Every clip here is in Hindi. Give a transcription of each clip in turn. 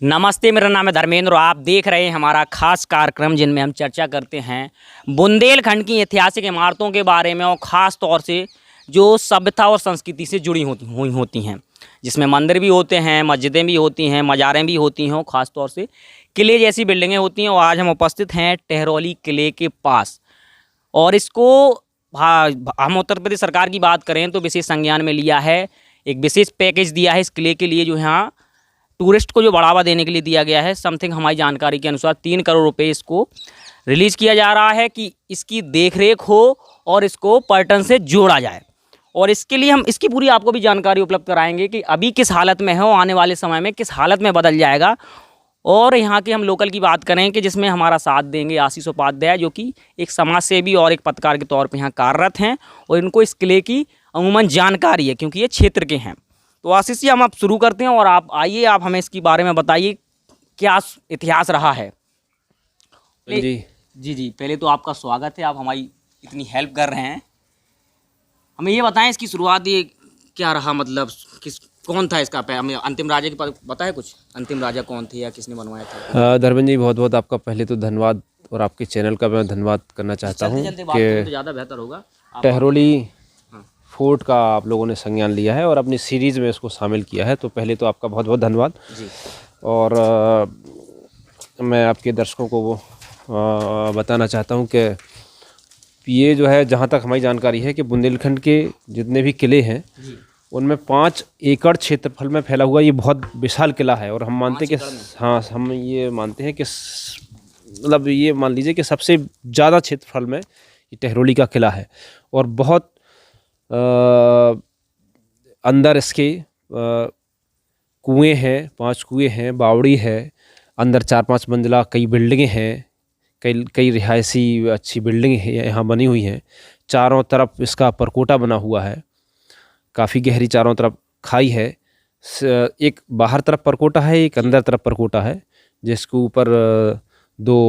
नमस्ते, मेरा नाम है धर्मेंद्र और आप देख रहे हैं हमारा खास कार्यक्रम जिनमें हम चर्चा करते हैं बुंदेलखंड की ऐतिहासिक इमारतों के बारे में और ख़ास तौर से जो सभ्यता और संस्कृति से जुड़ी होती हैं, जिसमें मंदिर भी होते हैं, मस्जिदें भी होती हैं, मज़ारें भी होती हैं और ख़ास तौर से किले जैसी बिल्डिंगें होती हैं। और आज हम उपस्थित हैं टहरौली किले के पास और इसको हम उत्तर प्रदेश सरकार की बात करें तो विशेष संज्ञान में लिया है। एक विशेष पैकेज दिया है इस किले के लिए, जो यहाँ टूरिस्ट को जो बढ़ावा देने के लिए दिया गया है। समथिंग हमारी जानकारी के अनुसार 3 करोड़ रुपए इसको रिलीज़ किया जा रहा है कि इसकी देखरेख हो और इसको पर्यटन से जोड़ा जाए। और इसके लिए हम इसकी पूरी आपको भी जानकारी उपलब्ध कराएंगे कि अभी किस हालत में है और आने वाले समय में किस हालत में बदल जाएगा। और यहाँ के हम लोकल की बात करें कि जिसमें हमारा साथ देंगे आशीष उपाध्याय, जो कि एक समाज सेवी और एक पत्रकार के तौर पर यहाँ कार्यरत हैं और इनको इस किले की अमूमन जानकारी है क्योंकि ये क्षेत्र के हैं। तो आशीष जी, हम आप शुरू करते हैं और आप आइए, आप हमें इसके बारे में बताइए क्या इतिहास रहा है। जी, पहले तो आपका स्वागत है, आप हमारी इतनी हेल्प कर रहे हैं। हमें ये बताएं इसकी शुरुआत ये क्या रहा, मतलब कौन था इसका हमें अंतिम राजा के पता है कुछ? अंतिम राजा कौन थे या किसने बनवाया था? धर्मेंद्र जी, बहुत बहुत आपका पहले तो धन्यवाद और आपके चैनल का मैं धन्यवाद करना चाहता हूँ कि ज़्यादा बेहतर होगा। टहरौली फोर्ट का आप लोगों ने संज्ञान लिया है और अपनी सीरीज़ में इसको शामिल किया है, तो पहले तो आपका बहुत बहुत धन्यवाद जी। और मैं आपके दर्शकों को वो बताना चाहता हूँ कि ये जो है, जहाँ तक हमारी जानकारी है कि बुंदेलखंड के जितने भी किले हैं उनमें 5 एकड़ क्षेत्रफल में फैला हुआ ये बहुत विशाल किला है। और हम मानते हैं कि हाँ, हम ये मानते हैं कि मतलब ये मान लीजिए कि सबसे ज़्यादा क्षेत्रफल में ये टहरौली का किला है। और बहुत अंदर इसके कुएं हैं, 5 कुएं हैं, बावड़ी है, अंदर 4-5 मंजिला कई बिल्डिंगें हैं, कई रिहायशी अच्छी बिल्डिंग यहाँ बनी हुई हैं। चारों तरफ इसका परकोटा बना हुआ है, काफ़ी गहरी चारों तरफ खाई है। एक बाहर तरफ परकोटा है, एक अंदर तरफ परकोटा है, जिसके ऊपर 2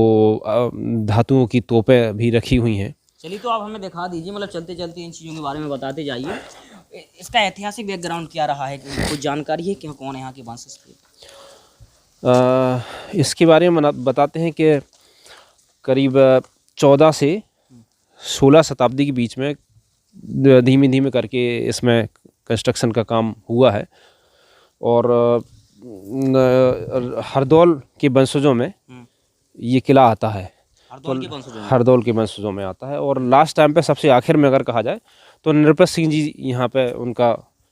धातुओं की तोपें भी रखी हुई हैं। चलिए, तो आप हमें दिखा दीजिए, मतलब चलते चलते इन चीज़ों के बारे में बताते जाइए। इसका ऐतिहासिक बैकग्राउंड क्या रहा है, कुछ जानकारी है क्या, कौन है यहाँ के वंशज थे? इसके बारे में बताते हैं कि करीब 14 से 16 शताब्दी के बीच में धीमे धीमे करके इसमें कंस्ट्रक्शन का काम हुआ है। और हरदौल के वंशजों में ये किला आता है, हरदौल के वंशजों में आता है। और लास्ट टाइम पे सबसे आखिर में अगर कहा जाए तो नृपत सिंह जी यहाँ पे उनका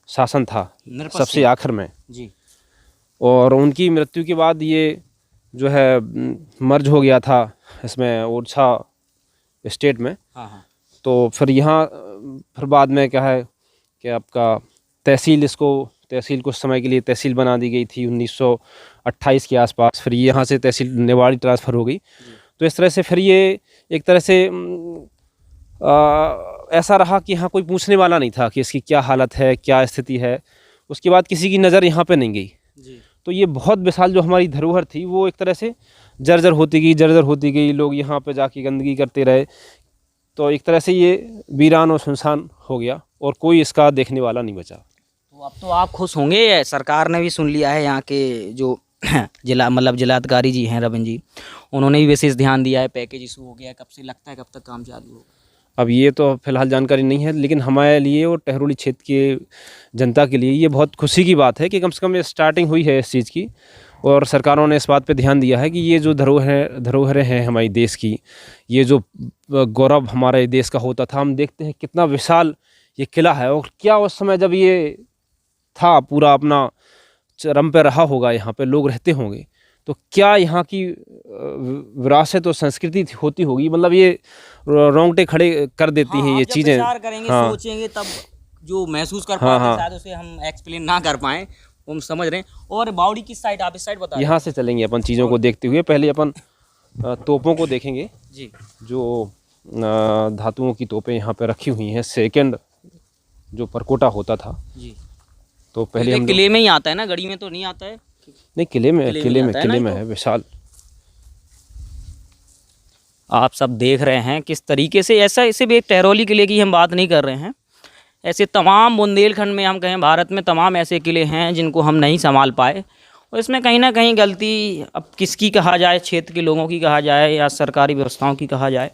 शासन था सबसे आखिर में जी। और उनकी मृत्यु के बाद ये जो है मर्ज हो गया था इसमें ओरछा स्टेट में। हाँ। तो फिर यहाँ फिर बाद में क्या है कि आपका तहसील कुछ समय के लिए तहसील बना दी गई थी 1928 के आसपास। फिर यहाँ से तहसील निवाड़ी ट्रांसफ़र हो गई। तो इस तरह से फिर ये एक तरह से ऐसा रहा कि यहाँ कोई पूछने वाला नहीं था कि इसकी क्या हालत है, क्या स्थिति है। उसके बाद किसी की नज़र यहाँ पे नहीं गई जी। तो ये बहुत विशाल जो हमारी धरोहर थी वो एक तरह से जर्जर होती गई। लोग यहाँ पे जाके गंदगी करते रहे, तो एक तरह से ये वीरान और सुनसान हो गया और कोई इसका देखने वाला नहीं बचा। तो अब तो आप खुश होंगे, सरकार ने भी सुन लिया है, यहाँ के जो जिलाधिकारी जी हैं रविंद्र जी, उन्होंने भी विशेष ध्यान दिया है। पैकेज इशू हो गया, कब से लगता है कब तक काम चालू होगा? अब ये तो फिलहाल जानकारी नहीं है, लेकिन हमारे लिए और टहरौली क्षेत्र के जनता के लिए ये बहुत खुशी की बात है कि कम से कम ये स्टार्टिंग हुई है इस चीज़ की। और सरकारों ने इस बात पे ध्यान दिया है कि ये जो धरोहरें हैं हमारे देश की, ये जो गौरव हमारे देश का होता था, हम देखते हैं कितना विशाल ये किला है। और क्या उस समय जब ये था पूरा अपना चरम पे रहा होगा, यहाँ पे लोग रहते होंगे, तो क्या यहाँ की विरासत और संस्कृति होती होगी। मतलब ये रोंगटे खड़े कर देती हैं ये चीज़ें। हाँ, सोचेंगे तब जो महसूस कर पाते हैं, शायद उसे हम एक्सप्लेन ना कर पाएँ, हम समझ रहे हैं। और बावड़ी किस साइड, आप इस साइड बता? यहाँ से चलेंगे अपन चीज़ों को देखते हुए। पहले अपन तोपों को देखेंगे जी, जो धातुओं की तोपें यहाँ पे रखी हुई हैं। सेकंड जो परकोटा होता था जी, तो पहले हम किले में ही आता है ना, गढ़ी में तो नहीं आता है? नहीं, किले में है विशाल। आप सब देख रहे हैं किस तरीके से, ऐसा इसे भी एक टहरौली किले की हम बात नहीं कर रहे हैं, ऐसे तमाम बुंदेलखंड में हम कहें भारत में तमाम ऐसे किले हैं जिनको हम नहीं संभाल पाए और इसमें कहीं ना कहीं गलती अब किसकी कहा जाए, क्षेत्र के लोगों की कहा जाए या सरकारी व्यवस्थाओं की कहा जाए,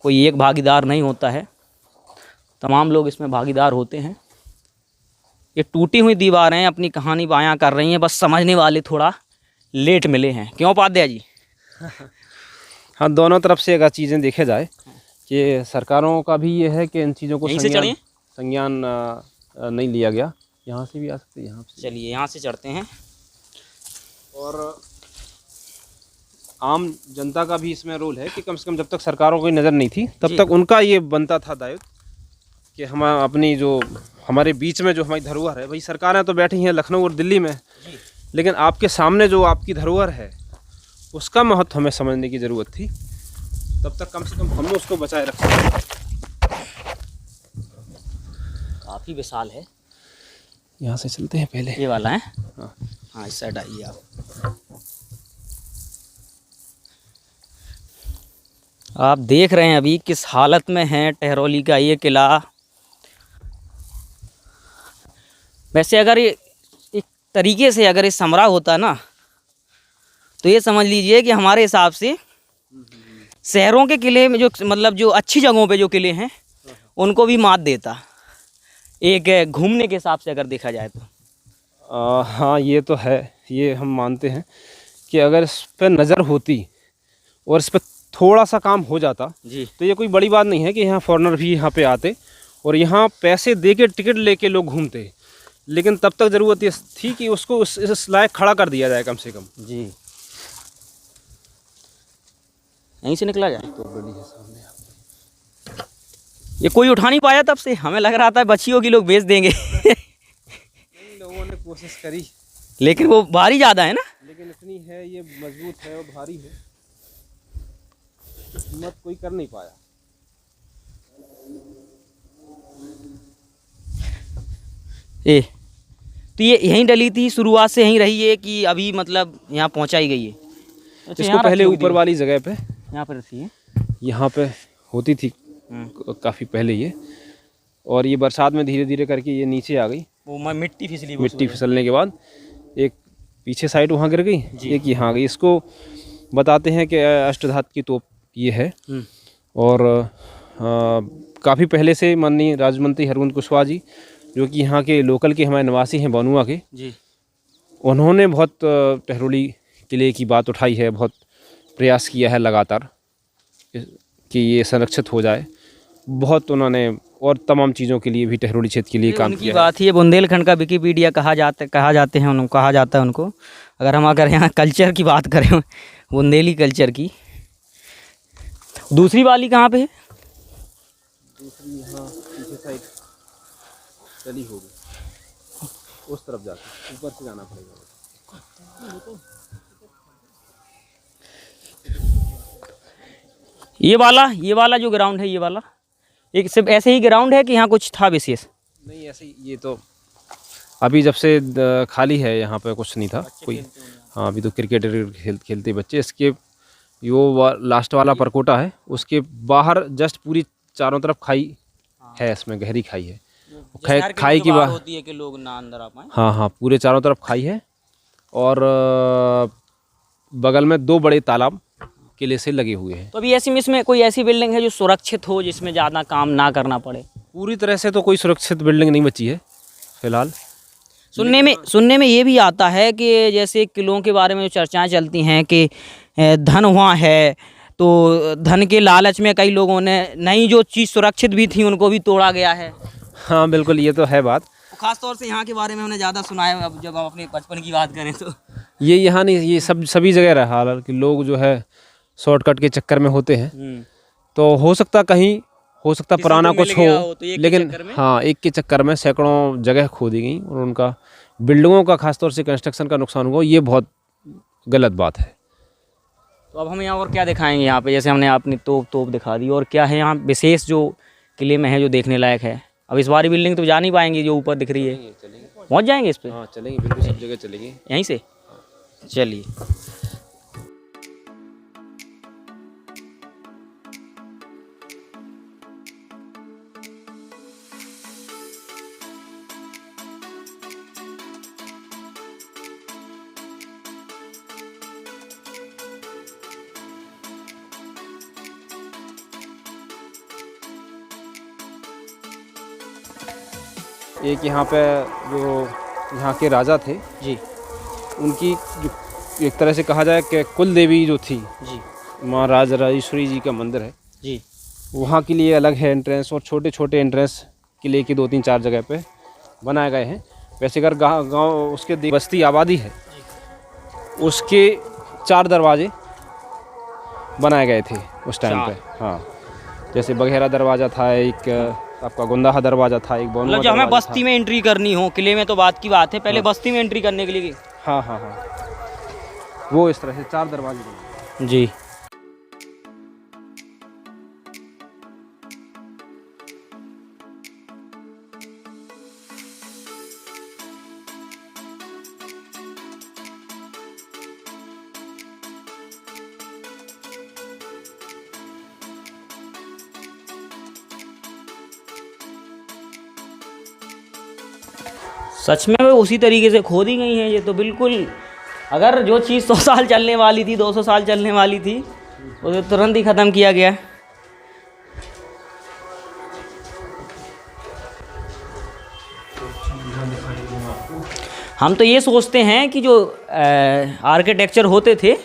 कोई एक भागीदार नहीं होता है, तमाम लोग इसमें भागीदार होते हैं। ये टूटी हुई दीवारें अपनी कहानी बयां कर रही हैं, बस समझने वाले थोड़ा लेट मिले हैं, क्यों उपाध्याय जी? हाँ, दोनों तरफ से अगर चीज़ें देखे जाए कि सरकारों का भी ये है कि इन चीज़ों को यहीं से चढ़िए। संज्ञान नहीं लिया गया। यहाँ से भी आ सकते हैं, यहाँ से। चलिए यहाँ से चढ़ते हैं। और आम जनता का भी इसमें रोल है कि कम से कम जब तक सरकारों की नज़र नहीं थी तब जी। तक उनका ये बनता था दायित्व कि हम अपनी जो हमारे बीच में जो हमारी धरोहर है, भाई सरकारें तो बैठी हैं लखनऊ और दिल्ली में, लेकिन आपके सामने जो आपकी धरोहर है उसका महत्व हमें समझने की ज़रूरत थी। तब तक कम से कम हम उसको बचाए रख सकते। काफ़ी विशाल है। यहाँ से चलते हैं पहले। ये वाला है। हाँ। हाँ, इस साइड आइए आप। आप देख रहे हैं अभी किस हालत में है टहरौली का ये किला। वैसे अगर ये एक तरीके से अगर ये समरा होता ना, तो ये समझ लीजिए कि हमारे हिसाब से शहरों के किले में जो मतलब जो अच्छी जगहों पे जो किले हैं उनको भी मात देता, एक घूमने के हिसाब से अगर देखा जाए तो। हाँ, ये तो है, ये हम मानते हैं कि अगर इस पर नज़र होती और इस पर थोड़ा सा काम हो जाता जी। तो ये कोई बड़ी बात नहीं है कि यहाँ फॉरेनर भी यहाँ पे आते और यहाँ पैसे दे के टिकट लेके लोग घूमते, लेकिन तब तक ज़रूरत ये थी कि उसको इस लायक खड़ा कर दिया जाए कम से कम। जी, यहीं से निकला जाए तो बड़ी है सामने। ये कोई उठा नहीं पाया, तब से हमें लग रहा था बच्चियों की लोग बेच देंगे। लोगों ने कोशिश करी, लेकिन वो भारी ज़्यादा है ना। लेकिन इतनी है, ये मजबूत है और भारी है, हिम्मत कोई कर नहीं पाया। तो ये यहीं डली थी, शुरुआत से यहीं रही है कि अभी मतलब यहाँ पहुँचाई गई है? अच्छा, इसको पहले ऊपर वाली जगह पे यहाँ पर रखी है। यहाँ पे होती थी काफ़ी पहले ये, और ये बरसात में धीरे धीरे करके ये नीचे आ गई। वो मिट्टी फिसली, मिट्टी फिसलने के बाद एक पीछे साइड वहाँ गिर गई, एक यहाँ आ गई। इसको बताते हैं कि अष्टधातु की तोप ये है। और काफ़ी पहले से माननीय राज्य मंत्री हरवंत कुशवाहा जी, जो कि यहाँ के लोकल के हमारे निवासी हैं बनुआ के जी, उन्होंने बहुत टहरौली किले की बात उठाई है, बहुत प्रयास किया है लगातार कि ये संरक्षित हो जाए। बहुत उन्होंने और तमाम चीज़ों के लिए भी टहरौली क्षेत्र के लिए काम किया है। बात ही है, बुंदेलखंड का विकिपीडिया कहा जाता है उनको। अगर यहाँ कल्चर की बात करें, बुंदेली कल्चर की। दूसरी वाली कहाँ पे है? दूसरी यहाँ पीछे साइड चली होगी, उस तरफ जाके ऊपर से जाना पड़ेगा। ये वाला जो ग्राउंड है, ये वाला एक सिर्फ ऐसे ही ग्राउंड है कि यहाँ कुछ था विशेष? नहीं, ऐसे ही ये तो अभी जब से खाली है, यहाँ पे कुछ नहीं था कोई। हाँ, अभी तो क्रिकेट खेलते बच्चे। इसके यो लास्ट वाला परकोटा है, उसके बाहर जस्ट पूरी चारों तरफ खाई है, इसमें गहरी खाई है। खाई की बात होती है कि लोग ना अंदर आ पाए। हाँ हाँ, पूरे चारों तरफ खाई है और बगल में 2 बड़े तालाब किले से लगे हुए हैं। तो अभी ऐसी में इसमें कोई ऐसी बिल्डिंग है जो सुरक्षित हो, जिसमें ज़्यादा काम ना करना पड़े? पूरी तरह से तो कोई सुरक्षित बिल्डिंग नहीं बची है फिलहाल। सुनने में ये भी आता है कि जैसे किलों के बारे में जो चर्चाएं चलती हैं कि धन वहाँ है, तो धन के लालच में कई लोगों ने नई जो चीज़ सुरक्षित भी थी उनको भी तोड़ा गया है। हाँ बिल्कुल, ये तो है बात। खास तौर से यहाँ के बारे में हमने ज़्यादा सुना है। अब जब हम अपने बचपन की बात करें तो ये यहाँ नहीं, ये सभी जगह रहा हाल कि लोग जो है शॉर्टकट के चक्कर में होते हैं। तो हो सकता पुराना कुछ हो, लेकिन हाँ, एक के चक्कर में सैकड़ों जगह खो दी गई और उनका बिल्डिंगों का खासतौर से कंस्ट्रक्शन का नुकसान हुआ। ये बहुत गलत बात है। तो अब हम यहाँ और क्या दिखाएंगे? यहाँ पे जैसे हमने अपनी तोप दिखा दी, और क्या है यहाँ विशेष जो किले में है जो देखने लायक है? अब इस बारी बिल्डिंग तो जा नहीं पाएंगे जो ऊपर दिख रही है, पहुँच जाएंगे इस पर? हाँ चलेंगे, बिल्कुल सब जगह चलेंगे यहीं से। चलिए। एक यहाँ पे जो यहाँ के राजा थे जी उनकी जो एक तरह से कहा जाए कि कुल देवी जो थी जी माँ राजराजेश्वरी जी का मंदिर है, जी वहाँ के लिए अलग है एंट्रेंस, और छोटे छोटे एंट्रेंस किले की 2-3-4 जगह पे बनाए गए हैं। वैसे अगर गांव उसके बस्ती आबादी है उसके 4 दरवाजे बनाए गए थे उस टाइम पे। हाँ, जैसे बघेरा दरवाज़ा था, एक आपका गुंदाहा दरवाज़ा था, एक बोनुआ मतलब जो हमें दरवाज़ा बस्ती में एंट्री करनी हो, किले में तो बात की बात है, पहले बस्ती में एंट्री करने के लिए था। हाँ हाँ हाँ, वो इस तरह से 4 दरवाजे बने। जी। सच में वो उसी तरीके से खोदी गई हैं ये तो बिल्कुल। अगर जो चीज़ 100 साल चलने वाली थी, 200 साल चलने वाली थी, उसे तुरंत ही ख़त्म किया गया। हम तो ये सोचते हैं कि जो आर्किटेक्चर होते थे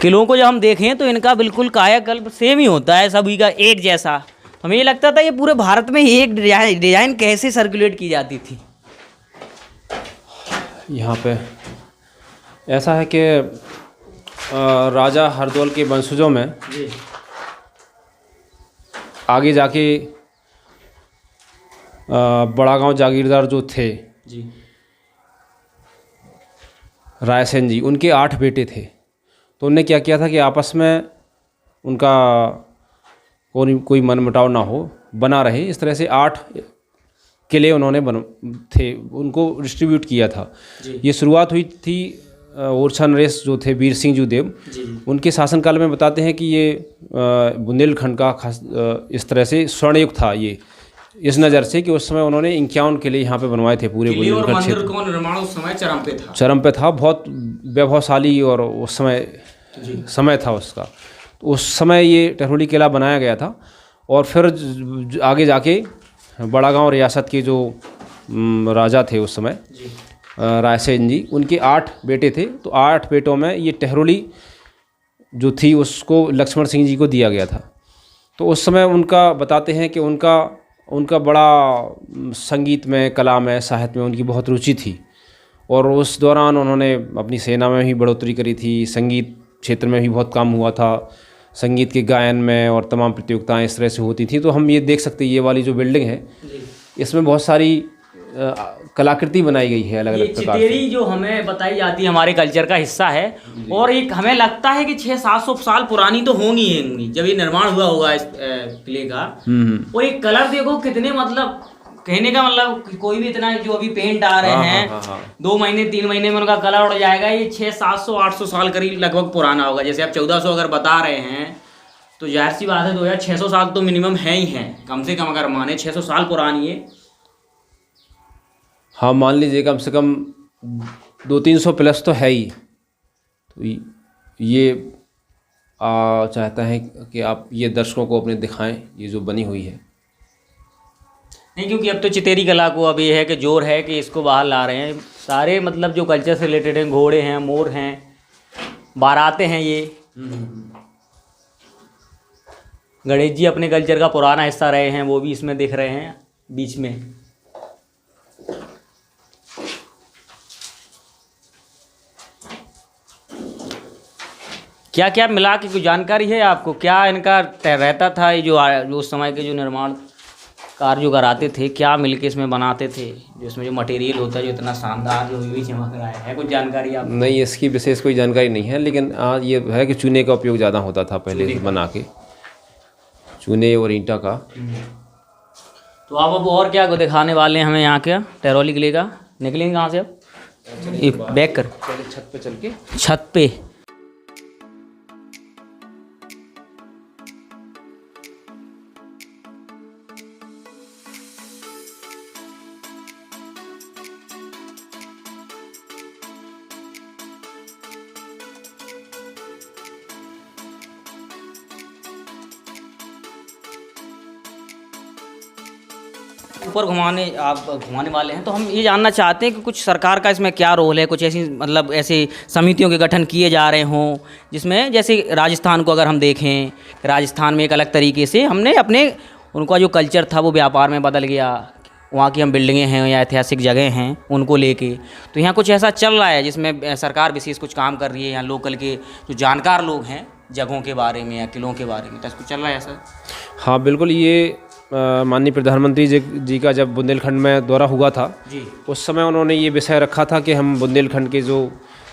किलों को जब हम देखें तो इनका बिल्कुल कायाकल्प सेम ही होता है, सभी का एक जैसा। हमें ये लगता था ये पूरे भारत में एक डिज़ाइन कैसे सर्कुलेट की जाती थी। यहाँ पे ऐसा है कि राजा हरदौल के वंशजों में जी आगे जाके बड़ा गांव जागीरदार जो थे जी रायसेन जी, उनके 8 बेटे थे। तो उनने क्या किया था कि आपस में उनका कोई मनमुटाव ना हो, बना रहे, इस तरह से 8 किले उन्होंने थे, उनको डिस्ट्रीब्यूट किया था। ये शुरुआत हुई थी ओरछा नरेश जो थे वीर सिंह देव, उनके शासनकाल में। बताते हैं कि ये बुंदेलखंड का खास इस तरह से स्वर्णयुग था ये, इस नज़र से कि उस समय उन्होंने 51 किले यहाँ पे बनवाए थे पूरे बुंदेलखंड क्षेत्र। का निर्माण उस समय चरम पे था, बहुत वैभवशाली और उस समय था उसका। तो उस समय ये टहरोली किला बनाया गया था। और फिर आगे जाके बड़ा गांव रियासत के जो राजा थे उस समय रायसेन जी, उनके 8 बेटे थे। तो 8 बेटों में ये टहरोली जो थी उसको लक्ष्मण सिंह जी को दिया गया था। तो उस समय उनका बताते हैं कि उनका बड़ा संगीत में, कला में, साहित्य में उनकी बहुत रुचि थी। और उस दौरान उन्होंने अपनी सेना में भी बढ़ोतरी करी थी, संगीत क्षेत्र में भी बहुत काम हुआ था, संगीत के गायन में, और तमाम प्रतियोगिताएं इस तरह से होती थी। तो हम ये देख सकते हैं, ये वाली जो बिल्डिंग है इसमें बहुत सारी कलाकृति बनाई गई है अलग अलग प्रकार चितेरी जो हमें बताई जाती है हमारे कल्चर का हिस्सा है। और एक हमें लगता है कि 600-700 साल पुरानी तो होंगी जब ये निर्माण हुआ होगा इस किले का। और एक कलर देखो कितने, मतलब कहने का मतलब कोई भी इतना जो अभी पेंट आ रहे हैं 2 महीने 3 महीने में उनका कलर उड़ जाएगा। ये 600-700-800 साल करीब लगभग पुराना होगा। जैसे आप 1400 अगर बता रहे हैं तो जाहिर सी बात है 2600 साल तो मिनिमम है ही है, कम से कम अगर माने 600 साल पुरानी है। हाँ, मान लीजिए कम से कम 200-300 प्लस तो है ही। तो ये चाहता है कि आप ये दर्शकों को अपने दिखाएं ये जो बनी हुई है। नहीं, क्योंकि अब तो चितेरी कला को अब ये है कि जोर है कि इसको बाहर ला रहे हैं सारे, मतलब जो कल्चर से रिलेटेड हैं, घोड़े हैं, मोर हैं, बारातें हैं। ये गणेश जी अपने कल्चर का पुराना हिस्सा रहे हैं, वो भी इसमें दिख रहे हैं बीच में। क्या क्या मिला के कुछ जानकारी है आपको, क्या इनका रहता था? ये जो उस समय के जो निर्माण कार्य जो कराते थे, क्या मिलके इसमें बनाते थे, जो इसमें जो मटेरियल होता है जो इतना शानदार जो भी चमक रहा है कुछ जानकारी आप? नहीं, इसकी विशेष कोई जानकारी नहीं है, लेकिन ये है कि चूने का उपयोग ज़्यादा होता था पहले बना के, चूने और ईंटा का। तो आप अब और क्या दिखाने वाले हैं हमें यहाँ के टहरौली किले का? निकलेंगे कहाँ से अब? ये बैक कर छत पे चल के, छत पे। ऊपर आप घुमाने वाले हैं, तो हम ये जानना चाहते हैं कि कुछ सरकार का इसमें क्या रोल है, कुछ ऐसी मतलब ऐसे समितियों के गठन किए जा रहे हों जिसमें, जैसे राजस्थान को अगर हम देखें, राजस्थान में एक अलग तरीके से हमने अपने उनका जो कल्चर था वो व्यापार में बदल गया, वहाँ की हम बिल्डिंगें हैं या ऐतिहासिक जगह हैं उनको लेके, तो यहाँ कुछ ऐसा चल रहा है जिसमें सरकार विशेष कुछ काम कर रही है, या लोकल के जो जानकार लोग हैं जगहों के बारे में या किलों के बारे में, तो कुछ चल रहा है ऐसा? हाँ बिल्कुल, ये माननीय प्रधानमंत्री जी का जब बुंदेलखंड में दौरा हुआ था जी, उस समय उन्होंने ये विषय रखा था कि हम बुंदेलखंड के जो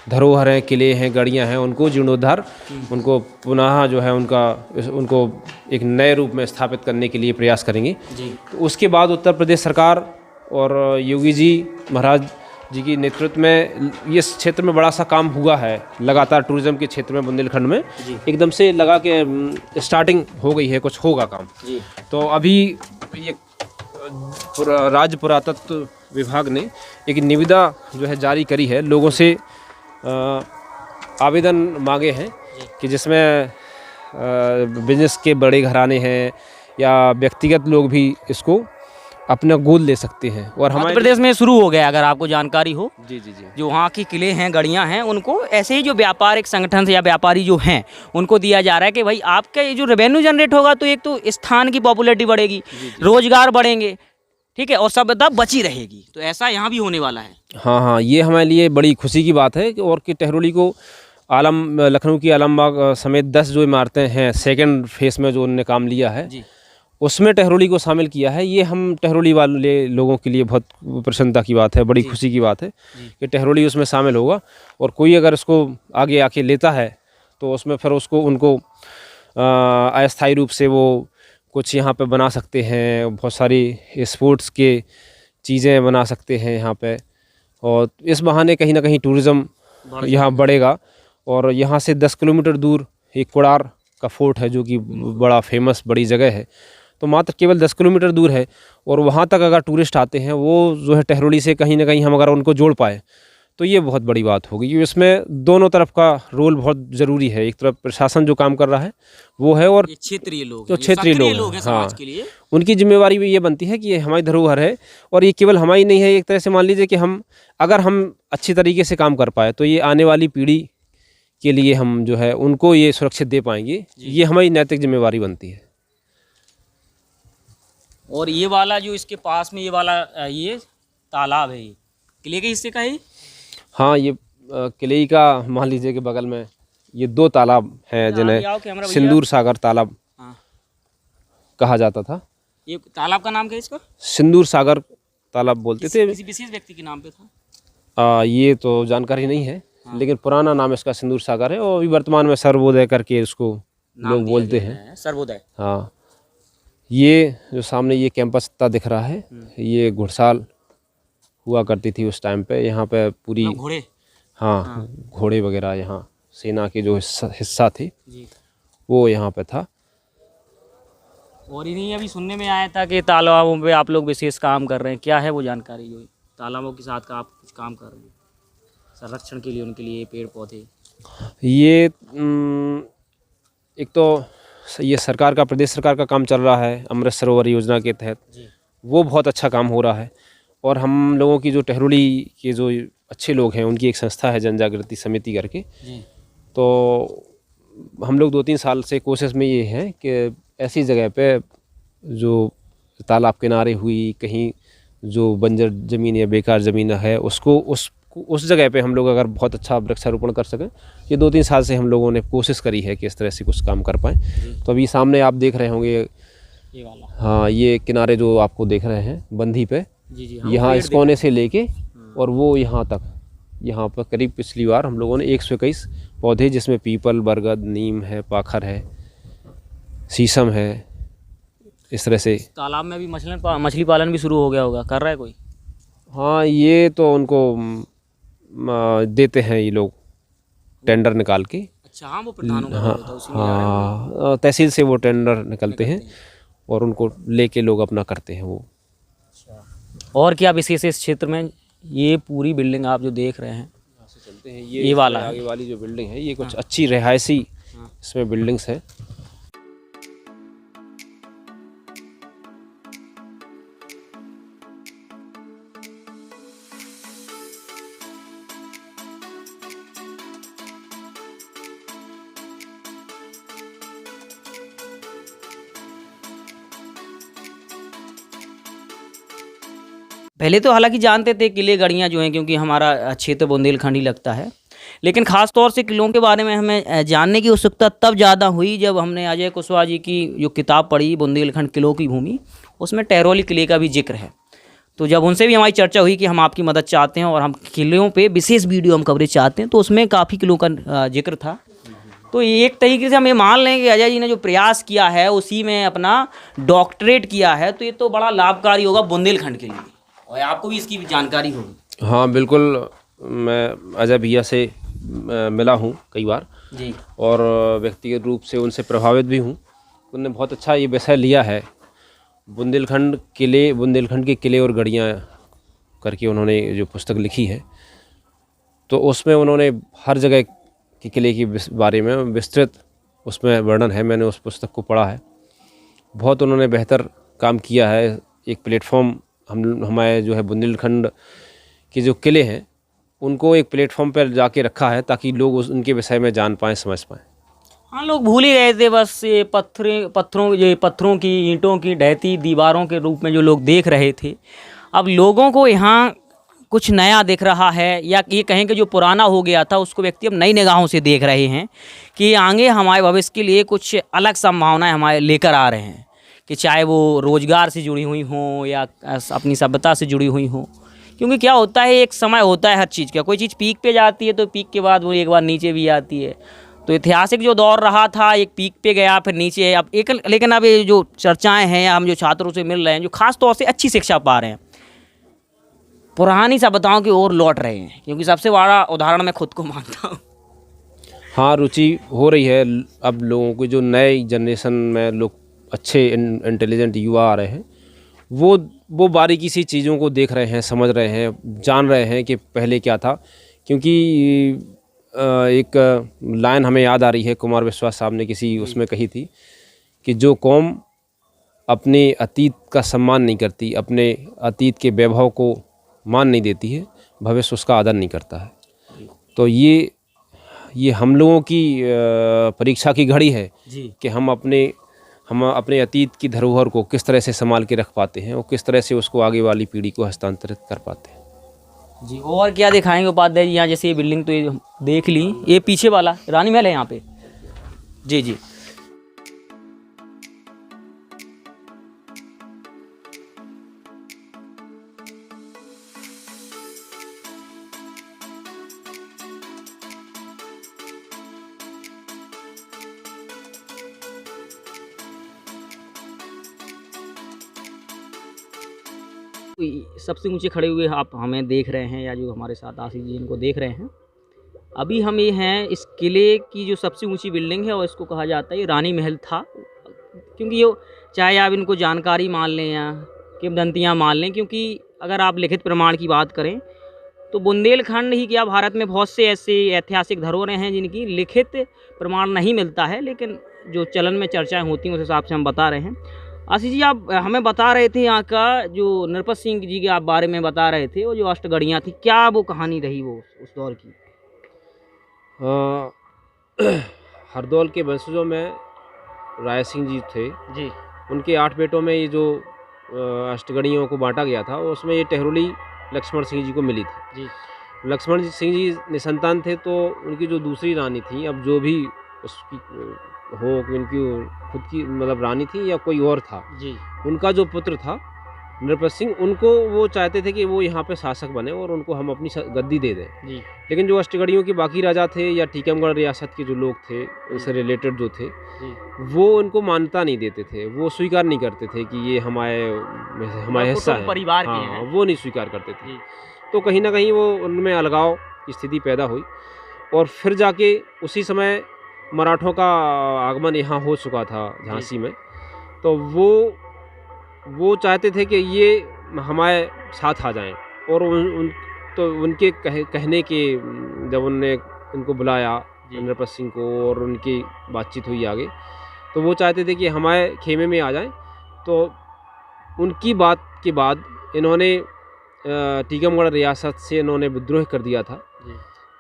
धरोहर हैं, किले हैं, गढ़ियाँ हैं, उनको जीर्णोद्धार, उनको पुनः जो है उनको एक नए रूप में स्थापित करने के लिए प्रयास करेंगे जी। तो उसके बाद उत्तर प्रदेश सरकार और योगी जी महाराज जी की नेतृत्व में ये क्षेत्र में बड़ा सा काम हुआ है। लगातार टूरिज्म के क्षेत्र में बुंदेलखंड में एकदम से लगा के स्टार्टिंग हो गई है, कुछ होगा काम जी। तो अभी ये राज्य पुरातत्व विभाग ने एक निविदा जो है जारी करी है, लोगों से आवेदन मांगे हैं कि जिसमें बिजनेस के बड़े घराने हैं या व्यक्तिगत लोग भी इसको अपना गोद ले सकते हैं। और मध्य हमारे प्रदेश में शुरू हो गया, अगर आपको जानकारी हो, जी जी जी जो वहाँ की किले हैं, गढ़ियाँ हैं, उनको ऐसे ही जो व्यापारिक संगठन से या व्यापारी जो हैं उनको दिया जा रहा है कि भाई आपका ये जो रेवेन्यू जनरेट होगा तो एक तो स्थान की पॉपुलैरिटी बढ़ेगी, रोजगार बढ़ेंगे, ठीक है, और सभ्यता बची रहेगी, तो ऐसा यहाँ भी होने वाला है। हाँ हाँ, ये हमारे लिए बड़ी खुशी की बात है और कि टेहरोली को लखनऊ की आलमबाग समेत 10 जो इमारतें हैं सेकंड फेस में जो उन्होंने काम लिया है जी, उसमें टेहरोली को शामिल किया है। ये हम टेहरोली वाले लोगों के लिए बहुत प्रसन्नता की बात है, बड़ी खुशी की बात है कि टेहरोली उसमें शामिल होगा। और कोई अगर इसको आगे आके लेता है तो उसमें फिर उनको अस्थायी रूप से वो कुछ यहाँ पे बना सकते हैं, बहुत सारी स्पोर्ट्स के चीज़ें बना सकते हैं यहाँ पे, और इस बहाने कहीं ना कहीं टूरिज़्म यहाँ बढ़ेगा। और यहाँ से 10 किलोमीटर दूर एक कोड़ार का फोर्ट है जो कि बड़ा फेमस बड़ी जगह है, तो मात्र केवल 10 किलोमीटर दूर है, और वहाँ तक अगर टूरिस्ट आते हैं वो जो है टेहरोली से कहीं ना कहीं हम अगर उनको जोड़ पाए तो ये बहुत बड़ी बात होगी। इसमें दोनों तरफ का रोल बहुत ज़रूरी है, एक तरफ प्रशासन जो काम कर रहा है वो है, और क्षेत्रीय लोग, जो क्षेत्रीय लोग हैं समाज के लिए, उनकी जिम्मेवारी भी ये बनती है कि ये हमारी धरोहर है, और ये केवल हमारी नहीं है। एक तरह से मान लीजिए कि अगर हम अच्छी तरीके से काम कर पाए तो ये आने वाली पीढ़ी के लिए हम जो है उनको ये सुरक्षित दे पाएंगे, ये हमारी नैतिक जिम्मेवारी बनती है। और ये वाला जो इसके पास में ये वाला ये तालाब है, ये किले के हिस्से का है? हाँ, ये किले का मान लीजिए कि बगल में ये 2 तालाब हैं जिन्हें सिंदूर सागर तालाब कहा जाता था। ये तालाब का नाम क्या है इसका? सिंदूर सागर तालाब बोलते थे। किसी विशेष व्यक्ति के नाम पे था? ये तो जानकारी नहीं है, लेकिन पुराना नाम इसका सिंदूर सागर है, और अभी वर्तमान में सर्वोदय करके इसको लोग बोलते हैं। सर्वोदय। हाँ, ये जो सामने ये कैंपस दिख रहा है, ये घुड़साल हुआ करती थी उस टाइम पे, यहाँ पे पूरी घोड़े, हाँ घोड़े वगैरह, यहाँ सेना के जो हिस्सा थे वो यहाँ पे था। और इन्हीं अभी सुनने में आया था कि तालाबों पे आप लोग विशेष काम कर रहे हैं, क्या है वो जानकारी? जो तालाबों के साथ का आप कुछ काम कर रहे हैं संरक्षण के लिए, उनके लिए पेड़ पौधे? ये एक तो ये सरकार का, प्रदेश सरकार का काम चल रहा है अमृत सरोवर योजना के तहत, वो बहुत अच्छा काम हो रहा है। और हम लोगों की जो टेहरोली के जो अच्छे लोग हैं उनकी एक संस्था है जन जागृति समिति करके, तो हम लोग 2-3 साल से कोशिश में ये हैं कि ऐसी जगह पे जो तालाब किनारे हुई, कहीं जो बंजर ज़मीन या बेकार ज़मीन है उसको उस जगह पे हम लोग अगर बहुत अच्छा वृक्षारोपण कर सकें। ये 2-3 साल से हम लोगों ने कोशिश करी है कि इस तरह से कुछ काम कर पाएँ। तो अभी सामने आप देख रहे होंगे ये वाला, हाँ, ये किनारे जो आपको देख रहे हैं बंधी पे, यहाँ इस कोने से लेके और वो यहाँ तक, यहाँ पर करीब पिछली बार हम लोगों ने 121 पौधे, जिसमें पीपल, बरगद, नीम है, पाखर है, शीशम है, इस तरह से। तालाब में भी मछली पालन भी शुरू हो गया होगा, कर रहा है कोई? हाँ, ये तो उनको देते हैं ये लोग टेंडर निकाल के। अच्छा, हाँ, वो प्रधानों का होता है, उसी में हाँ, तहसील से वो टेंडर निकलते हैं और उनको लेके लोग अपना करते हैं वो। और क्या विशेष है इस क्षेत्र में? ये पूरी बिल्डिंग आप जो देख रहे हैं, यहाँ से चलते हैं, ये वाला आगे वाली जो बिल्डिंग है, ये कुछ अच्छी रिहायशी इसमें बिल्डिंग्स है। पहले तो हालांकि जानते थे किले गढ़ियाँ जो हैं, क्योंकि हमारा क्षेत्र बुंदेलखंड ही लगता है, लेकिन ख़ास तौर से किलों के बारे में हमें जानने की उत्सुकता तब ज़्यादा हुई जब हमने अजय कुशवाहा जी की जो किताब पढ़ी, बुंदेलखंड किलों की भूमि, उसमें टहरौली किले का भी जिक्र है। तो जब उनसे भी हमारी चर्चा हुई कि हम आपकी मदद चाहते हैं और हम किलों पे विशेष वीडियो हम कवरेज चाहते हैं, तो उसमें काफ़ी किलों का जिक्र था। तो एक तरीके से हम ये मान लें कि अजय जी ने जो प्रयास किया है उसी में अपना डॉक्टरेट किया है, तो ये तो बड़ा लाभकारी होगा बुंदेलखंड के लिए, और आपको भी इसकी जानकारी होगी। हाँ बिल्कुल, मैं अजय भैया से मिला हूँ कई बार जी, और व्यक्तिगत रूप से उनसे प्रभावित भी हूँ। उन्होंने बहुत अच्छा ये विषय लिया है, बुंदेलखंड के किले और गढ़ियाँ करके उन्होंने जो पुस्तक लिखी है, तो उसमें उन्होंने हर जगह के किले के बारे में विस्तृत उसमें वर्णन है। मैंने उस पुस्तक को पढ़ा है, बहुत उन्होंने बेहतर काम किया है। एक प्लेटफॉर्म हमारे जो है बुंदेलखंड के जो किले हैं उनको एक प्लेटफॉर्म पर जाके रखा है ताकि लोग उनके विषय में जान पाएँ, समझ पाएँ। हाँ, लोग भूल ही गए थे, बस ये पत्थरों की, ईंटों की ढहती दीवारों के रूप में जो लोग देख रहे थे। अब लोगों को यहाँ कुछ नया दिख रहा है, या ये कहें कि जो पुराना हो गया था उसको व्यक्ति अब नई निगाहों से देख रहे हैं कि आगे हमारे भविष्य के लिए कुछ अलग संभावनाएं हमारे लेकर आ रहे हैं, कि चाहे वो रोजगार से जुड़ी हुई हों या अपनी सभ्यता से जुड़ी हुई हों। क्योंकि क्या होता है, एक समय होता है हर चीज़ का, कोई चीज़ पीक पे जाती है तो पीक के बाद वो एक बार नीचे भी आती है। तो ऐतिहासिक जो दौर रहा था, एक पीक पे गया फिर नीचे, अब एक, लेकिन अब ये जो चर्चाएं हैं या हम जो छात्रों से मिल रहे हैं जो खास तौर से अच्छी शिक्षा पा रहे हैं, पुरानी सभ्यताओं की ओर लौट रहे हैं। क्योंकि सबसे बड़ा उदाहरण मैं खुद को मानता हूँ। हाँ, रुचि हो रही है अब लोगों को, जो नए जनरेशन में लोग अच्छे इंटेलिजेंट युवा आ रहे हैं, वो बारीकी सी चीज़ों को देख रहे हैं, समझ रहे हैं, जान रहे हैं कि पहले क्या था। क्योंकि एक लाइन हमें याद आ रही है, कुमार विश्वास साहब ने किसी उसमें कही थी कि जो कौम अपने अतीत का सम्मान नहीं करती, अपने अतीत के वैभव को मान नहीं देती है, भविष्य उसका आदर नहीं करता है। तो ये हम लोगों की परीक्षा की घड़ी है कि हम अपने अतीत की धरोहर को किस तरह से संभाल के रख पाते हैं और किस तरह से उसको आगे वाली पीढ़ी को हस्तांतरित कर पाते हैं। जी, और क्या दिखाएंगे उपाध्याय जी? यहाँ जैसे ये बिल्डिंग तो ये देख ली, ये पीछे वाला रानी महल है यहाँ पे। जी जी, सबसे ऊंचे खड़े हुए आप हमें देख रहे हैं, या जो हमारे साथ आशीष जी इनको देख रहे हैं। अभी हम ये हैं इस किले की जो सबसे ऊंची बिल्डिंग है, और इसको कहा जाता है ये रानी महल था। क्योंकि ये, चाहे आप इनको जानकारी मान लें या किंवदंतियाँ मान लें, क्योंकि अगर आप लिखित प्रमाण की बात करें तो बुंदेलखंड ही क्या, भारत में बहुत से ऐसे ऐतिहासिक धरोहरें हैं जिनकी लिखित प्रमाण नहीं मिलता है, लेकिन जो चलन में चर्चाएँ होती हैं उस हिसाब से हम बता रहे हैं। आशीष जी, आप हमें बता रहे थे यहाँ का जो नरपत सिंह जी के आप बारे में बता रहे थे, वो जो अष्टगढ़ियाँ थी, क्या वो कहानी रही वो उस दौर की? हरदौल के वंशजों में राय सिंह जी थे जी, उनके 8 बेटों में ये जो अष्टगढ़ियों को बांटा गया था, उसमें ये टहरुली लक्ष्मण सिंह जी को मिली थी। जी, लक्ष्मण सिंह जी निसंतान थे, तो उनकी जो दूसरी रानी थी, अब जो भी उसकी हो कि उनकी खुद की मतलब रानी थी या कोई और था, जी, उनका जो पुत्र था नृपत सिंह, उनको वो चाहते थे कि वो यहाँ पे शासक बने और उनको हम अपनी गद्दी दे दें। जी, लेकिन जो अष्टगढ़ियों के बाकी राजा थे या टीकमगढ़ रियासत के जो लोग थे, उनसे रिलेटेड जो थे, जी, वो उनको मान्यता नहीं देते थे, वो स्वीकार नहीं करते थे कि ये हमारे हिस्सा है, परिवार के हाँ, हैं। वो नहीं स्वीकार करते थे। जी, तो कहीं ना कहीं वो उनमें अलगाव की स्थिति पैदा हुई, और फिर जाके उसी समय मराठों का आगमन यहाँ हो चुका था झांसी में। तो वो चाहते थे कि ये हमारे साथ आ जाएं, और तो उनके कहने के जब उनने इनको बुलाया नृपत सिंह को और उनकी बातचीत हुई आगे, तो वो चाहते थे कि हमारे खेमे में आ जाएं। तो उनकी बात के बाद इन्होंने टीकमगढ़ रियासत से इन्होंने विद्रोह कर दिया था।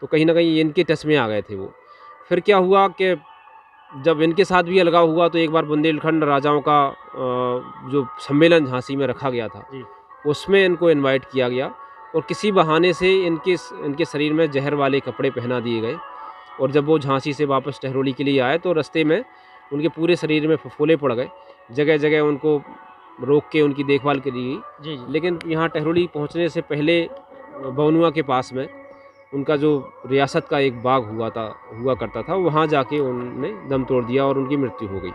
तो कहीं ना कहीं इनके टच में आ गए थे वो। फिर क्या हुआ कि जब इनके साथ भी अलगाव हुआ, तो एक बार बुंदेलखंड राजाओं का जो सम्मेलन झांसी में रखा गया था, उसमें इनको इनवाइट किया गया और किसी बहाने से इनके शरीर में जहर वाले कपड़े पहना दिए गए। और जब वो झांसी से वापस टहरोली के लिए आए तो रास्ते में उनके पूरे शरीर में फफोले पड़ गए। जगह जगह उनको रोक के उनकी देखभाल करी गई। जी जी। लेकिन यहाँ टहरोली पहुँचने से पहले बवनुआ के पास में उनका जो रियासत का एक बाग हुआ करता था, वहाँ जाके उन्होंने दम तोड़ दिया और उनकी मृत्यु हो गई।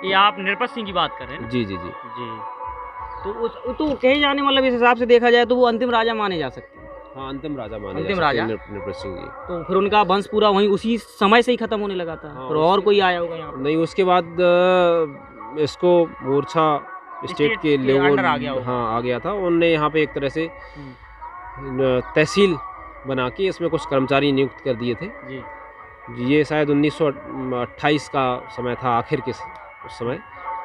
ये आप नृपत सिंह की बात कर रहे हैं ना? जी जी जी जी। तो कहे जाने मतलब इस हिसाब से देखा जाए तो वो अंतिम राजा माने जा सकते हैं। हाँ, अंतिम राजा माने अंतिम जा सकते हैं राजा? नृपत सिंह जी। तो फिर उनका वंश पूरा वहीं उसी समय से ही खत्म होने लगा था? हाँ, फिर और कोई आया होगा यहाँ पे? नहीं, उसके बाद इसको मोर्चा स्टेट के के लेवल अंडर आ गया होगा। हाँ आ गया था। उनने यहाँ पे एक तरह से तहसील बना के इसमें कुछ कर्मचारी नियुक्त कर दिए थे। जी। ये शायद 1928 का समय था, आखिर के उस समय।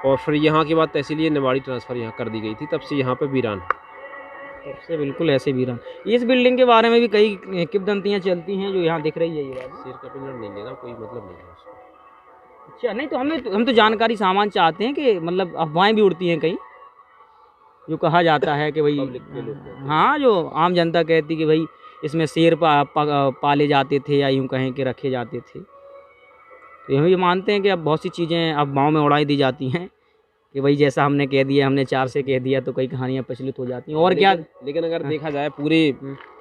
और फिर यहाँ के बाद तहसील निवाड़ी ट्रांसफ़र यहाँ कर दी गई थी, तब से यहाँ पे वीरान है। तब से बिल्कुल ऐसे वीरान। इस बिल्डिंग के बारे में भी कई किंवदंतियाँ चलती हैं जो यहाँ दिख रही है ये वाली। शेर का पिंजरा नहीं लेना, कोई मतलब नहीं है उसको। अच्छा, नहीं तो हम तो जानकारी सामान चाहते हैं कि मतलब अफवाहें भी उड़ती हैं कहीं, जो कहा जाता है कि भाई पब्लिक के लोग कहते हैं। हाँ, जो आम जनता कहती कि भाई इसमें शेर पाले जाते थे या यूँ कहें कि रखे जाते थे। तो हम ये मानते हैं कि अब बहुत सी चीज़ें अफवाहों में उड़ाई दी जाती हैं कि भाई जैसा हमने कह दिया, हमने 4 से कह दिया तो कई कहानियाँ प्रचलित हो जाती हैं। और क्या लेकिन अगर देखा जाए पूरी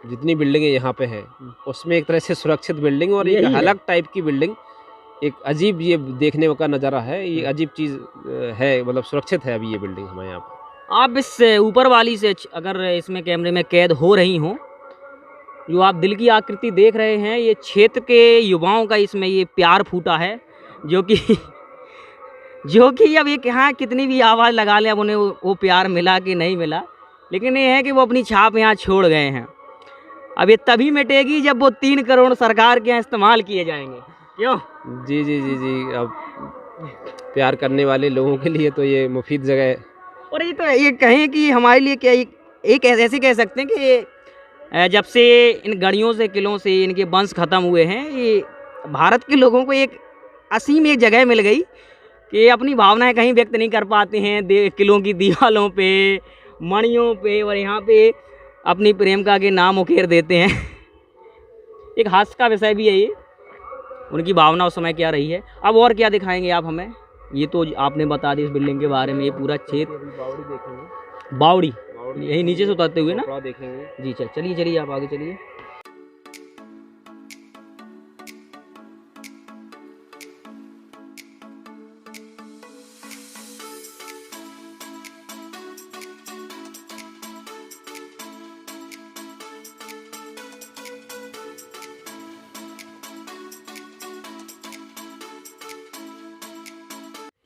जितनी बिल्डिंगें यहाँ पे हैं उसमें एक तरह से सुरक्षित बिल्डिंग और एक यही है। अलग टाइप की बिल्डिंग, एक अजीब ये देखने का नज़ारा है। ये अजीब चीज़ है, मतलब सुरक्षित है अभी ये बिल्डिंग हमारे यहाँ पर। आप इस ऊपर वाली से अगर इसमें कैमरे में कैद हो रही हों, जो आप दिल की आकृति देख रहे हैं, ये क्षेत्र के युवाओं का इसमें ये प्यार फूटा है, जो कि अब ये यहाँ कितनी भी आवाज़ लगा लें, अब उन्हें वो प्यार मिला कि नहीं मिला, लेकिन ये है कि वो अपनी छाप यहाँ छोड़ गए हैं। अब ये तभी मिटेगी जब वो 3 करोड़ सरकार के यहाँ इस्तेमाल किए जाएंगे। क्यों? जी जी जी जी। अब प्यार करने वाले लोगों के लिए तो ये मुफीद जगह है। और ये कहें कि हमारे लिए क्या एक ऐसे कह सकते हैं कि जब से इन गढ़ियों से, किलों से इनके वंश खत्म हुए हैं, ये भारत के लोगों को एक असीम एक जगह मिल गई कि अपनी भावनाएं कहीं व्यक्त नहीं कर पाते हैं। किलों की दीवालों पे, मणियों पे, और यहाँ पे अपनी प्रेमिका के नाम उकेर देते हैं। एक हास्य का विषय भी है ये, उनकी भावना उस समय क्या रही है। अब और क्या दिखाएंगे आप हमें? ये तो आपने बता दी इस बिल्डिंग के बारे में, ये पूरा क्षेत्र। बावड़ी देखेंगे, बावड़ी यही नीचे से उतरते हुए ना? थोड़ा देखेंगे। जी चलिए आप आगे चलिए।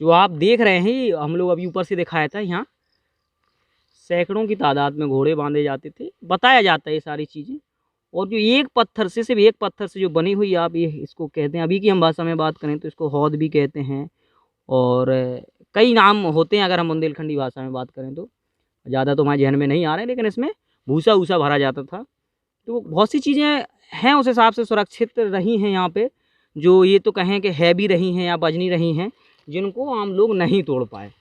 जो आप देख रहे हैं, हम लोग अभी ऊपर से दिखाया था, यहाँ सैकड़ों की तादाद में घोड़े बांधे जाते थे, बताया जाता है ये सारी चीज़ें। और जो एक पत्थर से, सिर्फ एक पत्थर से जो बनी हुई, आप ये इसको कहते हैं, अभी की हम भाषा में बात करें तो इसको हौद भी कहते हैं, और कई नाम होते हैं अगर हम बुंदेलखंडी भाषा में बात करें तो। ज़्यादा तो हमारे जहन में नहीं आ रहे, लेकिन इसमें भूसा वूसा भरा जाता था। तो बहुत सी चीज़ें हैं उस हिसाब से सुरक्षित रही हैं यहाँ पे, जो ये तो कहें कि है भी रही हैं या बज नहीं रही हैं, जिनको आम लोग नहीं तोड़ पाए।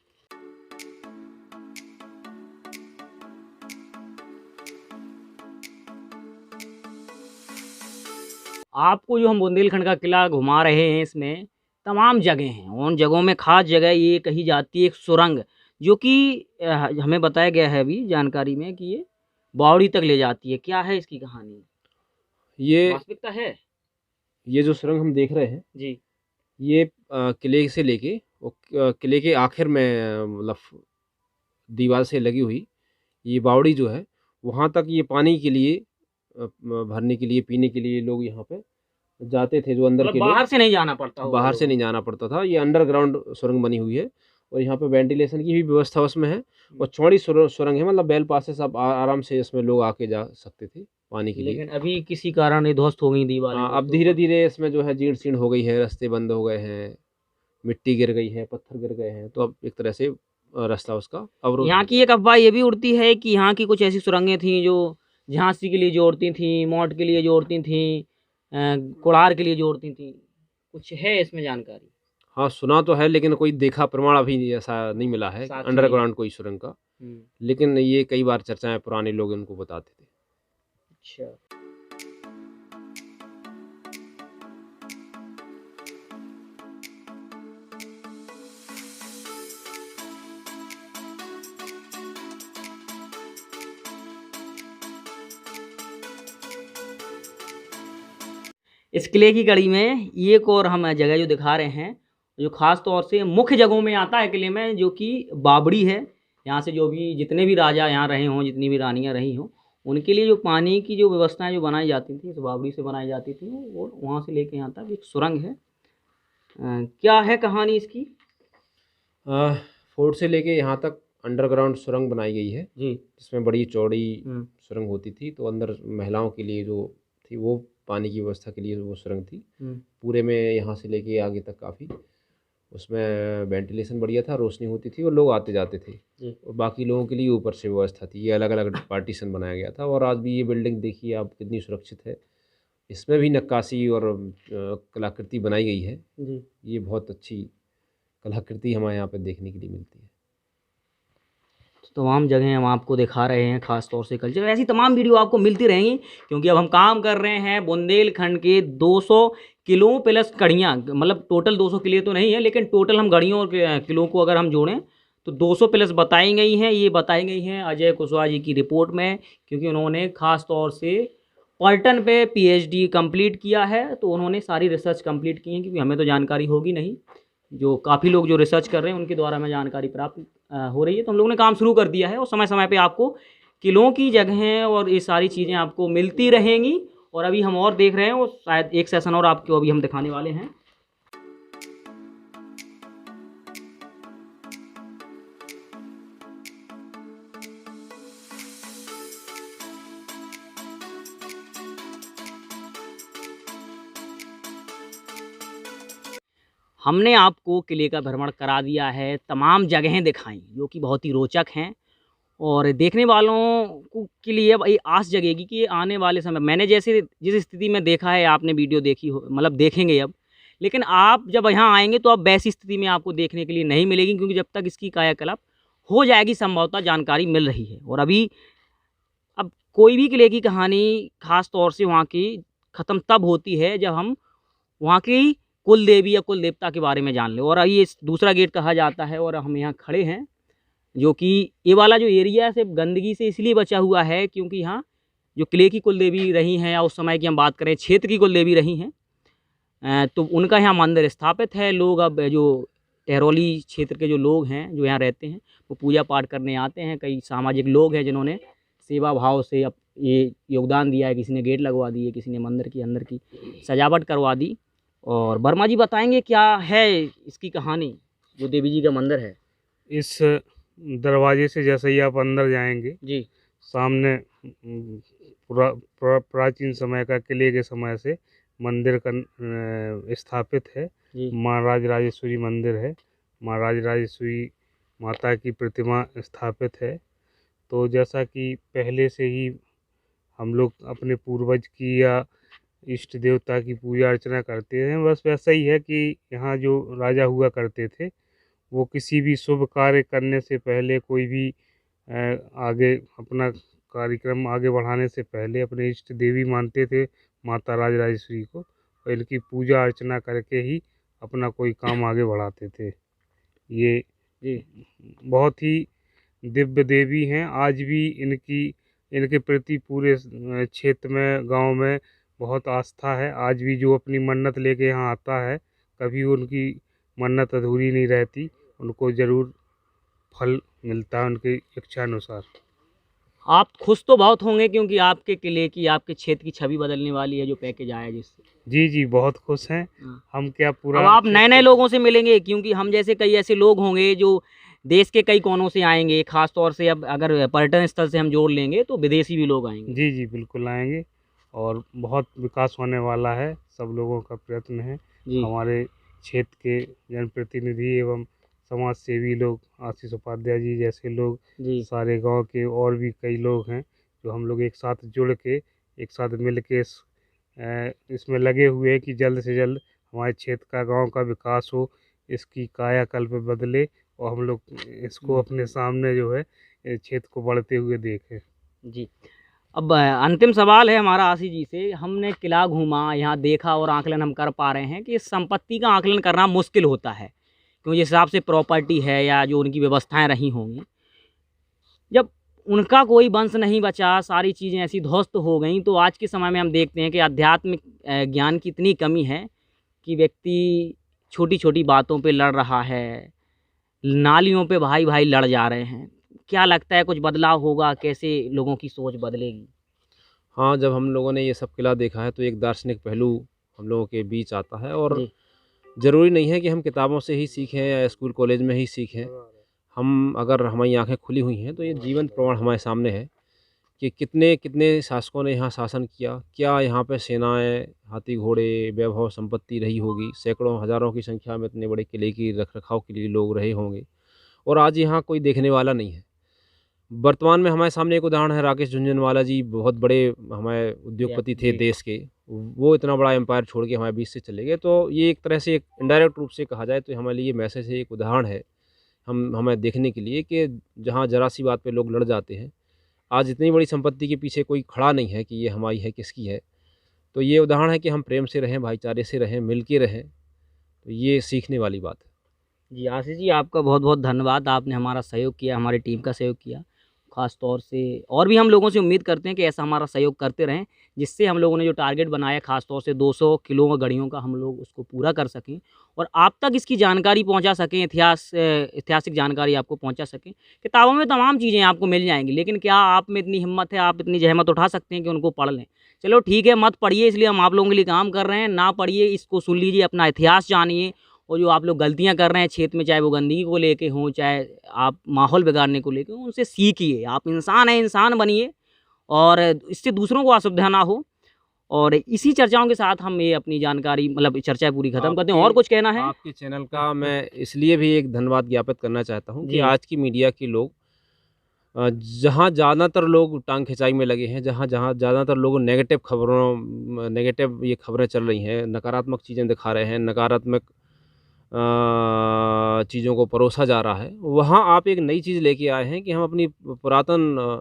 आपको जो हम बुंदेलखंड का किला घुमा रहे हैं, इसमें तमाम जगह हैं। उन जगहों में खास जगह ये कही जाती है एक सुरंग, जो कि हमें बताया गया है अभी जानकारी में कि ये बावड़ी तक ले जाती है। क्या है इसकी कहानी? ये वास्तविकता है? ये जो सुरंग हम देख रहे हैं, जी। ये किले से लेके किले के आखिर में मतलब दीवार से लगी हुई ये बावड़ी जो है, वहाँ तक ये पानी के लिए भरने के लिए, पीने के लिए लोग यहाँ पे जाते थे। जो अंदर मतलब के लोग, बाहर से नहीं जाना पड़ता होगा बाहर से लोगों नहीं जाना पड़ता था। ये अंडरग्राउंड सुरंग बनी हुई है और यहाँ पे वेंटिलेशन की भी व्यवस्था उसमें है। और चौड़ी सुरंग है, मतलब बैल पास से सब आराम से इसमें लोग आके जा सकते थे पानी को। के लिए। लेकिन अभी किसी कारण ये ध्वस्त हो गई दीवारें। हाँ, अब धीरे धीरे इसमें जो है जीर्ण शीर्ण हो गई है, रास्ते बंद हो गए हैं, मिट्टी गिर गई है, पत्थर गिर गए हैं, तो अब एक तरह से रास्ता उसका अवरोध। यहाँ की एक अफवाह ये भी उड़ती है कि यहाँ की कुछ ऐसी सुरंगें थीं जो झांसी के लिए जोड़ती थीं, मौट के लिए जोड़ती थीं, कोड़ार के लिए जोड़ती थीं। कुछ है इसमें जानकारी? हाँ, सुना तो है, लेकिन कोई देखा प्रमाण अभी ऐसा नहीं मिला है साक्ष्य अंडरग्राउंड कोई सुरंग का। लेकिन ये कई बार चर्चा में पुराने लोग इनको बताते थे। अच्छा। इस किले की कड़ी में एक और हम जगह जो दिखा रहे हैं, जो ख़ास तौर से मुख्य जगहों में आता है किले में, जो कि बावड़ी है। यहाँ से जो भी जितने भी राजा यहाँ रहे हों, जितनी भी रानियाँ रही हों, उनके लिए जो पानी की जो व्यवस्थाएँ जो बनाई जाती थी, इस बावड़ी से बनाई जाती थी, और वहाँ से लेके यहाँ तक एक सुरंग है। क्या है कहानी इसकी? फोर्ट से लेके यहाँ तक अंडरग्राउंड सुरंग बनाई गई है, जी। जिसमें बड़ी चौड़ी हुँ। सुरंग होती थी। तो अंदर महिलाओं के लिए जो थी वो पानी की व्यवस्था के लिए वो सुरंग थी। हुँ। पूरे में यहाँ से लेके आगे तक काफ़ी उसमें वेंटिलेशन बढ़िया था, रोशनी होती थी और लोग आते जाते थे। जी। और बाकी लोगों के लिए ऊपर से व्यवस्था थी, ये अलग अलग पार्टीशन बनाया गया था। और आज भी ये बिल्डिंग देखिए आप कितनी सुरक्षित है, इसमें भी नक्काशी और कलाकृति बनाई गई है। जी। ये बहुत अच्छी कलाकृति हमारे यहाँ पे देखने के लिए मिलती है। तमाम जगहें हम आपको दिखा रहे हैं, ख़ास तौर से कल्चर। ऐसी तमाम वीडियो आपको मिलती रहेंगी, क्योंकि अब हम काम कर रहे हैं बुंदेलखंड के 200 किलों प्लस कड़ियाँ, मतलब टोटल 200 किले तो नहीं है, लेकिन टोटल हम गढ़ियों और किलों को अगर हम जोड़ें तो 200 प्लस बताई गई हैं। ये बताई गई हैं अजय कुशवाहा जी की रिपोर्ट में, क्योंकि उन्होंने ख़ास तौर से पर्यटन पे पीएचडी कंप्लीट किया है, तो उन्होंने सारी रिसर्च कंप्लीट की है, क्योंकि हमें तो जानकारी होगी नहीं। जो काफ़ी लोग जो रिसर्च कर रहे हैं उनके द्वारा हमें जानकारी प्राप्त हो रही है, तो हम लोगों ने काम शुरू कर दिया है, और समय समय पे आपको किलों की जगहें और ये सारी चीज़ें आपको मिलती रहेंगी। और अभी हम और देख रहे हैं, और शायद एक सेशन और आपको अभी हम दिखाने वाले हैं। हमने आपको किले का भ्रमण करा दिया है, तमाम जगहें दिखाई जो कि बहुत ही रोचक हैं, और देखने वालों को के लिए अब ये आस जगेगी कि आने वाले समय, मैंने जैसे जिस स्थिति में देखा है, आपने वीडियो देखी हो, मतलब देखेंगे अब, लेकिन आप जब यहाँ आएंगे तो अब वैसी स्थिति में आपको देखने के लिए नहीं मिलेगी, क्योंकि जब तक इसकी कायाकल्प हो जाएगी, संभवतः जानकारी मिल रही है। और अभी अब कोई भी किले की कहानी खास तौर से वहाँ की ख़त्म तब होती है जब हम वहाँ की कुल देवी या कुल देवता के बारे में जान लें। और ये दूसरा गेट कहा जाता है, और हम यहाँ खड़े हैं, जो कि ये वाला जो एरिया है सिर्फ गंदगी से इसलिए बचा हुआ है क्योंकि यहाँ जो किले की कुल देवी रही हैं, या उस समय की हम बात करें क्षेत्र की कुल देवी रही हैं, तो उनका यहाँ मंदिर स्थापित है। लोग अब जो टहरौली क्षेत्र के जो लोग हैं जो यहाँ रहते हैं, वो पूजा पाठ करने आते हैं। कई सामाजिक लोग हैं जिन्होंने सेवा भाव से अब ये योगदान दिया है, किसी ने गेट लगवा दिए, किसी ने मंदिर की अंदर की सजावट करवा दी। और वर्मा जी बताएंगे क्या है इसकी कहानी, जो देवी जी का मंदिर है। इस दरवाजे से जैसे ही आप अंदर जाएंगे, जी। सामने प्राचीन समय का, किले के समय से मंदिर का स्थापित है। जी। माँ राजराजेश्वरी मंदिर है, माँ राजराजेश्वरी माता की प्रतिमा स्थापित है। तो जैसा कि पहले से ही हम लोग अपने पूर्वज की या इष्ट देवता की पूजा अर्चना करते हैं, बस वैसा ही है कि यहाँ जो राजा हुआ करते थे, वो किसी भी शुभ कार्य करने से पहले, कोई भी आगे अपना कार्यक्रम आगे बढ़ाने से पहले अपने इष्ट देवी मानते थे माता राजराजेश्वरी को, और इनकी पूजा अर्चना करके ही अपना कोई काम आगे बढ़ाते थे। ये जी। बहुत ही दिव्य देवी हैं। आज भी इनके प्रति पूरे क्षेत्र में, गांव में बहुत आस्था है। आज भी जो अपनी मन्नत लेके यहाँ आता है, कभी उनकी मन्नत अधूरी नहीं रहती, उनको ज़रूर फल मिलता है उनकी इच्छा अनुसार। आप खुश तो बहुत होंगे, क्योंकि आपके किले की, आपके क्षेत्र की छवि बदलने वाली है जो पैकेज आया जिससे। जी जी, बहुत खुश हैं हम। क्या पूरा अब आप नए नए लोगों से मिलेंगे, क्योंकि हम जैसे कई ऐसे लोग होंगे जो देश के कई कोनों से आएंगे। खास तौर से अब अगर पर्यटन स्थल से हम जोड़ लेंगे तो विदेशी भी लोग आएंगे। जी जी, बिल्कुल आएंगे, और बहुत विकास होने वाला है। सब लोगों का प्रयत्न है। जी। हमारे क्षेत्र के जनप्रतिनिधि एवं समाज सेवी लोग, आशीष उपाध्याय जी जैसे लोग, जी। सारे गांव के और भी कई लोग हैं, जो हम लोग एक साथ जुड़ के, एक साथ मिल के इसमें लगे हुए हैं कि जल्द से जल्द हमारे क्षेत्र का, गांव का विकास हो, इसकी कायाकल्प बदले और हम लोग इसको अपने सामने जो है क्षेत्र को बढ़ते हुए देखें। जी। अब अंतिम सवाल है हमारा आशीष जी से। हमने किला घूमा, यहाँ देखा और आकलन हम कर पा रहे हैं कि इस संपत्ति का आकलन करना मुश्किल होता है, क्योंकि जिस हिसाब से प्रॉपर्टी है या जो उनकी व्यवस्थाएं रही होंगी, जब उनका कोई वंश नहीं बचा, सारी चीज़ें ऐसी ध्वस्त हो गई, तो आज के समय में हम देखते हैं कि आध्यात्मिक ज्ञान की इतनी कमी है कि व्यक्ति छोटी छोटी बातों पे लड़ रहा है, नालियों पे भाई भाई लड़ जा रहे हैं। क्या लगता है कुछ बदलाव होगा? कैसे लोगों की सोच बदलेगी? हाँ, जब हम लोगों ने ये सब किला देखा है तो एक दार्शनिक पहलू हम लोगों के बीच आता है। और जी। ज़रूरी नहीं है कि हम किताबों से ही सीखें या स्कूल कॉलेज में ही सीखें। हम अगर हमारी आंखें खुली हुई हैं तो ये जीवंत प्रमाण हमारे सामने है कि कितने कितने शासकों ने यहाँ शासन किया, क्या यहाँ पे सेनाएं, हाथी घोड़े, वैभव संपत्ति रही होगी, सैकड़ों हज़ारों की संख्या में इतने बड़े किले की रख रखाव के लिए लोग रहे होंगे, और आज यहाँ कोई देखने वाला नहीं है। वर्तमान में हमारे सामने एक उदाहरण है, राकेश झुनझुनवाला जी बहुत बड़े हमारे उद्योगपति थे जी। देश के, वो इतना बड़ा एम्पायर छोड़ के हमारे बीच से चले गए। तो ये एक तरह से एक इनडायरेक्ट रूप से कहा जाए तो हमारे लिए मैसेज है, एक उदाहरण है हमें देखने के लिए कि जहाँ ज़रा सी बात पे लोग लड़ जाते हैं, आज इतनी बड़ी संपत्ति के पीछे कोई खड़ा नहीं है कि ये हमारी है, किसकी है। तो ये उदाहरण है कि हम प्रेम से रहें, भाईचारे से रहें, मिल के रहें, तो ये सीखने वाली बात है। जी, आशीष जी आपका बहुत बहुत धन्यवाद। आपने हमारा सहयोग किया, हमारी टीम का सहयोग किया। ख़ास तौर से और भी हम लोगों से उम्मीद करते हैं कि ऐसा हमारा सहयोग करते रहें, जिससे हम लोगों ने जो टारगेट बनाया ख़ास तौर से 200 किलो गड़ियों का, हम लोग उसको पूरा कर सकें और आप तक इसकी जानकारी पहुंचा सकें, ऐतिहासिक जानकारी आपको पहुंचा सकें। किताबों में तमाम चीज़ें आपको मिल जाएंगी, लेकिन क्या आप में इतनी हिम्मत है, आप इतनी जहमत उठा सकते हैं कि उनको पढ़ लें? चलो ठीक है, मत पढ़िए, इसलिए हम आप लोगों के लिए काम कर रहे हैं। ना पढ़िए, इसको सुन लीजिए, अपना इतिहास जानिए, और जो आप लोग गलतियाँ कर रहे हैं क्षेत्र में, चाहे वो गंदगी को लेके हों, चाहे आप माहौल बिगाड़ने को लेके हों, उनसे सीखिए। आप इंसान हैं, इंसान बनिए और इससे दूसरों को असुविधा ना हो। और इसी चर्चाओं के साथ हम ये अपनी जानकारी मतलब चर्चा पूरी खत्म करते हैं। और कुछ कहना है? आपके चैनल का मैं इसलिए भी एक धन्यवाद ज्ञापित करना चाहता हूँ कि जी। आज की मीडिया के लोग जहाँ ज़्यादातर लोग टांग खिंचाई में लगे हैं, जहाँ जहाँ ज़्यादातर लोग नेगेटिव ये खबरें चल रही हैं, नकारात्मक चीज़ें दिखा रहे हैं, नकारात्मक चीज़ों को परोसा जा रहा है, वहाँ आप एक नई चीज़ लेके आए हैं कि हम अपनी पुरातन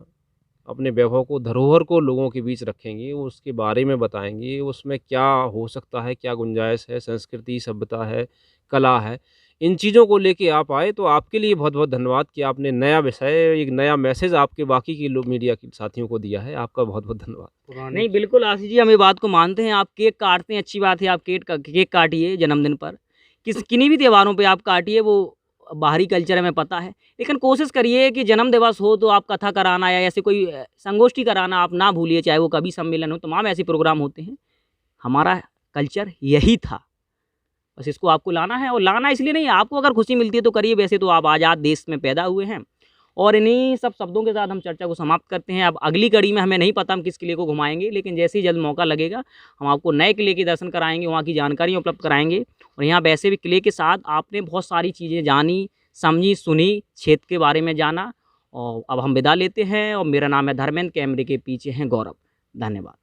अपने वैभव को, धरोहर को लोगों के बीच रखेंगे, उसके बारे में बताएँगे, उसमें क्या हो सकता है, क्या गुंजाइश है, संस्कृति, सभ्यता है, कला है। इन चीज़ों को लेके आप आए, तो आपके लिए बहुत-बहुत धन्यवाद कि आपने नया विषय, एक नया मैसेज आपके बाकी के लोग मीडिया के साथियों को दिया है। आपका बहुत-बहुत धन्यवाद। नहीं, बिल्कुल आशीष जी, हम ये बात को मानते हैं। आप केक काटते हैं, अच्छी बात है, आप केक काटिए जन्मदिन पर। किन्हीं भी त्योहारों पे आप काटिए, वो बाहरी कल्चर हमें पता है। लेकिन कोशिश करिए कि जन्म दिवस हो तो आप कथा कराना या ऐसे कोई संगोष्ठी कराना आप ना भूलिए, चाहे वो कवि सम्मेलन हो, तमाम ऐसे प्रोग्राम होते हैं। हमारा कल्चर यही था, बस इसको आपको लाना है। और लाना इसलिए नहीं, आपको अगर खुशी मिलती है तो करिए, वैसे तो आप आज़ाद देश में पैदा हुए हैं। और इन्हीं सब शब्दों के साथ हम चर्चा को समाप्त करते हैं। अब अगली कड़ी में हमें नहीं पता हम किस किले को घुमाएंगे, लेकिन जैसे ही जल्द मौका लगेगा हम आपको नए किले के दर्शन कराएंगे, वहाँ की जानकारी उपलब्ध कराएंगे। और यहाँ वैसे भी किले के साथ आपने बहुत सारी चीज़ें जानी, समझी, सुनी, क्षेत्र के बारे में जाना। और अब हम विदा लेते हैं और मेरा नाम है धर्मेंद्र, कैमरे के पीछे हैं गौरव। धन्यवाद।